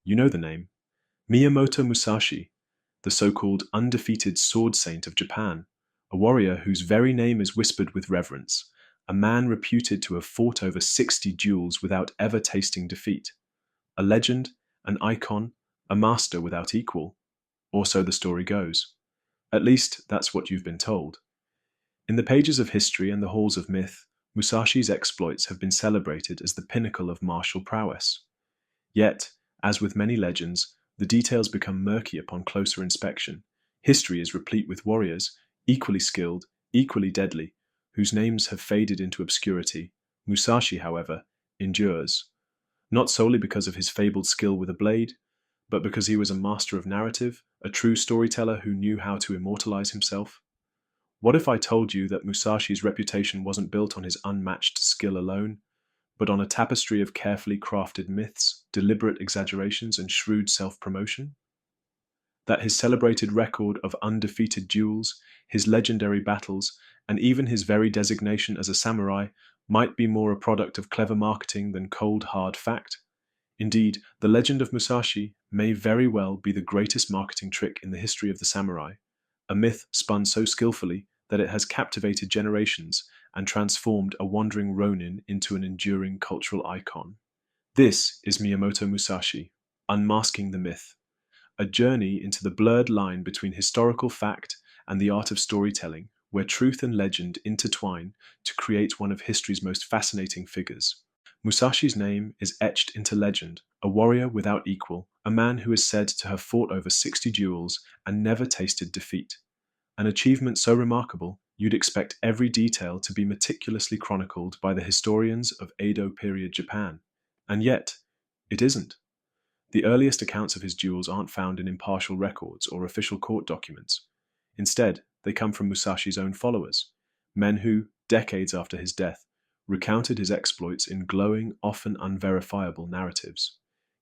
You know the name. Miyamoto Musashi, the so-called undefeated sword saint of Japan, a warrior whose very name is whispered with reverence, a man reputed to have fought over 60 duels without ever tasting defeat. A legend, an icon, a master without equal. Or so the story goes. At least, that's what you've been told. In the pages of history and the halls of myth, Musashi's exploits have been celebrated as the pinnacle of martial prowess. Yet, as with many legends, the details become murky upon closer inspection. History is replete with warriors, equally skilled, equally deadly, whose names have faded into obscurity. Musashi, however, endures, not solely because of his fabled skill with a blade, but because he was a master of narrative, a true storyteller who knew how to immortalize himself. What if I told you that Musashi's reputation wasn't built on his unmatched skill alone, but on a tapestry of carefully crafted myths, deliberate exaggerations, and shrewd self-promotion? That his celebrated record of undefeated duels, his legendary battles, and even his very designation as a samurai might be more a product of clever marketing than cold, hard fact? Indeed, the legend of Musashi may very well be the greatest marketing trick in the history of the samurai, a myth spun so skillfully that it has captivated generations and transformed a wandering Ronin into an enduring cultural icon. This is Miyamoto Musashi, Unmasking the Myth, a journey into the blurred line between historical fact and the art of storytelling, where truth and legend intertwine to create one of history's most fascinating figures. Musashi's name is etched into legend, a warrior without equal, a man who is said to have fought over 60 duels and never tasted defeat. An achievement so remarkable, you'd expect every detail to be meticulously chronicled by the historians of Edo period Japan. And yet, it isn't. The earliest accounts of his duels aren't found in impartial records or official court documents. Instead, they come from Musashi's own followers, men who, decades after his death, recounted his exploits in glowing, often unverifiable narratives.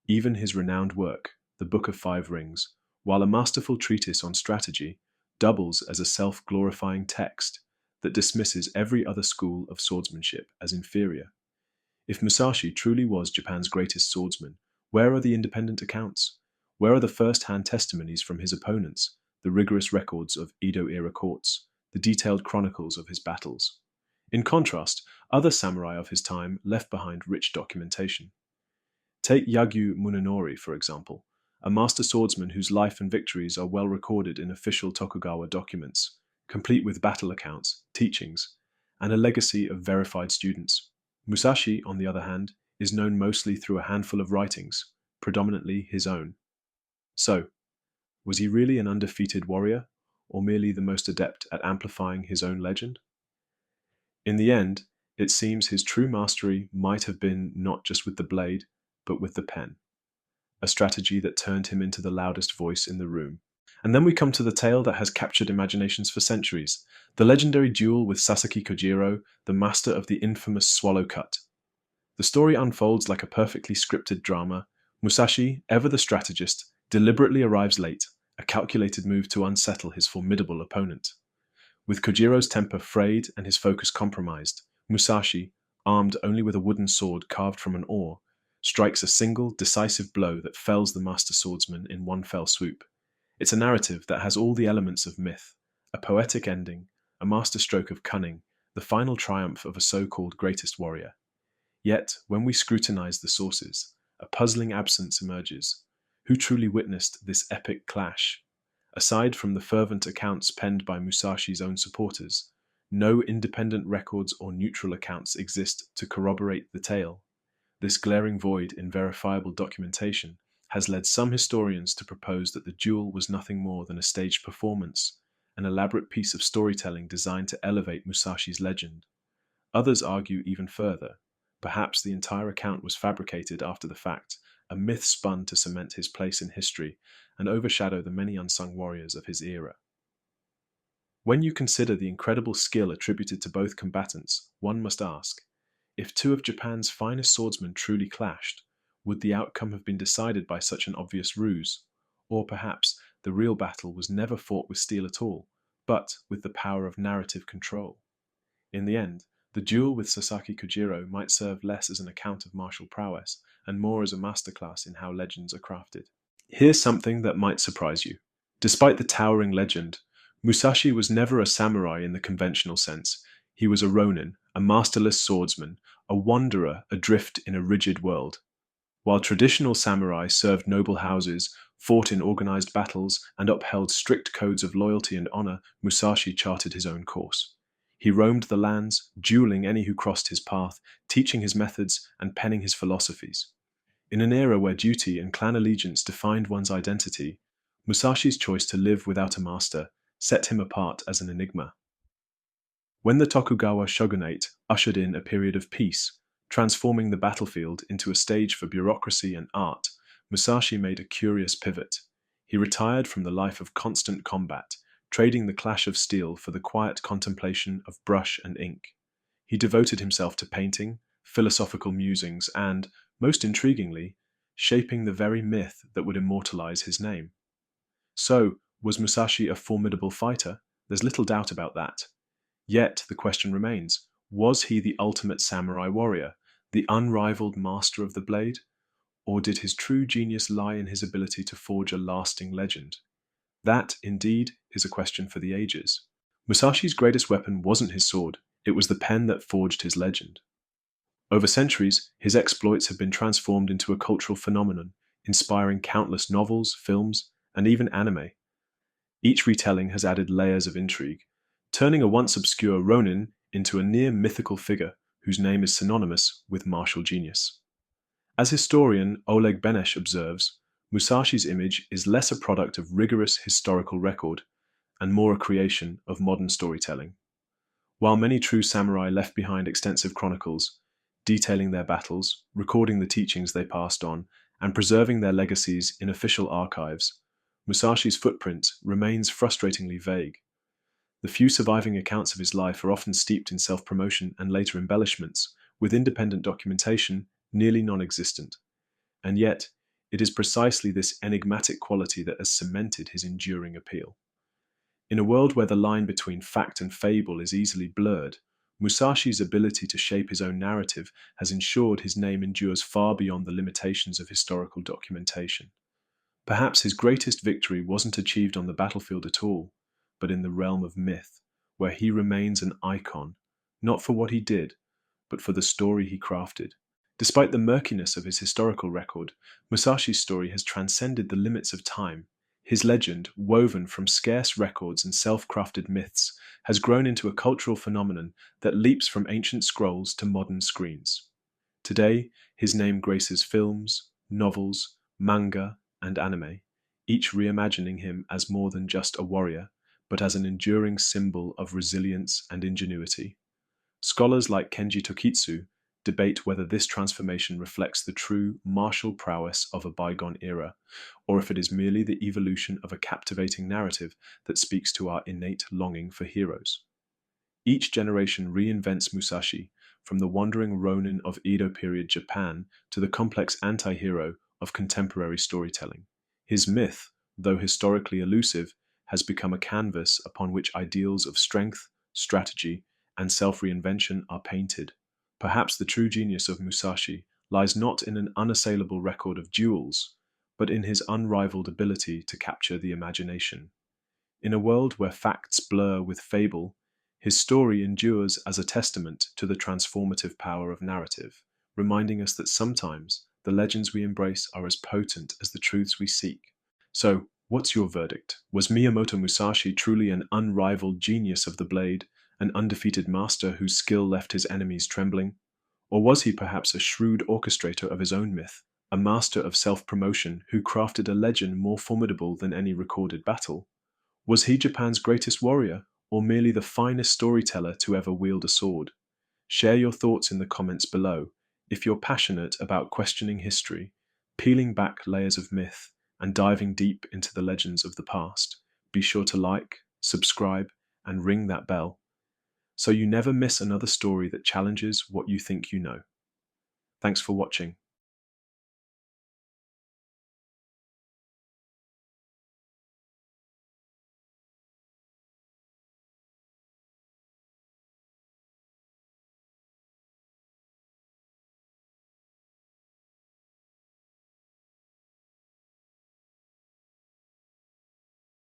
Even his renowned work, The Book of Five Rings, while a masterful treatise on strategy, doubles as a self-glorifying text that dismisses every other school of swordsmanship as inferior. If Musashi truly was Japan's greatest swordsman, where are the independent accounts? Where are the first-hand testimonies from his opponents, the rigorous records of Edo-era courts, the detailed chronicles of his battles? In contrast, other samurai of his time left behind rich documentation. Take Yagyu Munenori, for example, a master swordsman whose life and victories are well recorded in official Tokugawa documents, complete with battle accounts, teachings, and a legacy of verified students. Musashi, on the other hand, is known mostly through a handful of writings, predominantly his own. So, was he really an undefeated warrior, or merely the most adept at amplifying his own legend? In the end, it seems his true mastery might have been not just with the blade, but with the pen, a strategy that turned him into the loudest voice in the room. And then we come to the tale that has captured imaginations for centuries, the legendary duel with Sasaki Kojiro, the master of the infamous swallow cut. The story unfolds like a perfectly scripted drama. Musashi, ever the strategist, deliberately arrives late, a calculated move to unsettle his formidable opponent. With Kojiro's temper frayed and his focus compromised, Musashi, armed only with a wooden sword carved from an oar, strikes a single, decisive blow that fells the master swordsman in one fell swoop. It's a narrative that has all the elements of myth, a poetic ending, a masterstroke of cunning, the final triumph of a so-called greatest warrior. Yet, when we scrutinize the sources, a puzzling absence emerges. Who truly witnessed this epic clash? Aside from the fervent accounts penned by Musashi's own supporters, no independent records or neutral accounts exist to corroborate the tale. This glaring void in verifiable documentation has led some historians to propose that the duel was nothing more than a staged performance, an elaborate piece of storytelling designed to elevate Musashi's legend. Others argue even further. Perhaps the entire account was fabricated after the fact, a myth spun to cement his place in history and overshadow the many unsung warriors of his era. When you consider the incredible skill attributed to both combatants, one must ask, if two of Japan's finest swordsmen truly clashed, would the outcome have been decided by such an obvious ruse? Or perhaps the real battle was never fought with steel at all, but with the power of narrative control? In the end, the duel with Sasaki Kojiro might serve less as an account of martial prowess and more as a masterclass in how legends are crafted. Here's something that might surprise you. Despite the towering legend, Musashi was never a samurai in the conventional sense. He was a Ronin, a masterless swordsman, a wanderer adrift in a rigid world. While traditional samurai served noble houses, fought in organized battles, and upheld strict codes of loyalty and honor, Musashi charted his own course. He roamed the lands, dueling any who crossed his path, teaching his methods and penning his philosophies. In an era where duty and clan allegiance defined one's identity, Musashi's choice to live without a master set him apart as an enigma. When the Tokugawa shogunate ushered in a period of peace, transforming the battlefield into a stage for bureaucracy and art, Musashi made a curious pivot. He retired from the life of constant combat, trading the clash of steel for the quiet contemplation of brush and ink. He devoted himself to painting, philosophical musings, and, most intriguingly, shaping the very myth that would immortalize his name. So, was Musashi a formidable fighter? There's little doubt about that. Yet, the question remains, was he the ultimate samurai warrior, the unrivaled master of the blade? Or did his true genius lie in his ability to forge a lasting legend? That, indeed, is a question for the ages. Musashi's greatest weapon wasn't his sword, it was the pen that forged his legend. Over centuries, his exploits have been transformed into a cultural phenomenon, inspiring countless novels, films, and even anime. Each retelling has added layers of intrigue, turning a once obscure Ronin into a near mythical figure whose name is synonymous with martial genius. As historian Oleg Benesh observes, Musashi's image is less a product of rigorous historical record and more a creation of modern storytelling. While many true samurai left behind extensive chronicles, detailing their battles, recording the teachings they passed on, and preserving their legacies in official archives, Musashi's footprint remains frustratingly vague. The few surviving accounts of his life are often steeped in self-promotion and later embellishments, with independent documentation nearly non-existent. And yet, it is precisely this enigmatic quality that has cemented his enduring appeal. In a world where the line between fact and fable is easily blurred, Musashi's ability to shape his own narrative has ensured his name endures far beyond the limitations of historical documentation. Perhaps his greatest victory wasn't achieved on the battlefield at all, but in the realm of myth, where he remains an icon, not for what he did, but for the story he crafted. Despite the murkiness of his historical record, Musashi's story has transcended the limits of time. His legend, woven from scarce records and self-crafted myths, has grown into a cultural phenomenon that leaps from ancient scrolls to modern screens. Today, his name graces films, novels, manga, and anime, each reimagining him as more than just a warrior, but as an enduring symbol of resilience and ingenuity. Scholars like Kenji Tokitsu debate whether this transformation reflects the true martial prowess of a bygone era, or if it is merely the evolution of a captivating narrative that speaks to our innate longing for heroes. Each generation reinvents Musashi, from the wandering Ronin of Edo period Japan to the complex anti-hero of contemporary storytelling. His myth, though historically elusive, has become a canvas upon which ideals of strength, strategy, and self-reinvention are painted. Perhaps the true genius of Musashi lies not in an unassailable record of duels, but in his unrivaled ability to capture the imagination. In a world where facts blur with fable, his story endures as a testament to the transformative power of narrative, reminding us that sometimes the legends we embrace are as potent as the truths we seek. So, what's your verdict? Was Miyamoto Musashi truly an unrivaled genius of the blade, an undefeated master whose skill left his enemies trembling? Or was he perhaps a shrewd orchestrator of his own myth, a master of self-promotion who crafted a legend more formidable than any recorded battle? Was he Japan's greatest warrior, or merely the finest storyteller to ever wield a sword? Share your thoughts in the comments below. If you're passionate about questioning history, peeling back layers of myth, and diving deep into the legends of the past, be sure to like, subscribe, and ring that bell, so you never miss another story that challenges what you think you know. Thanks for watching.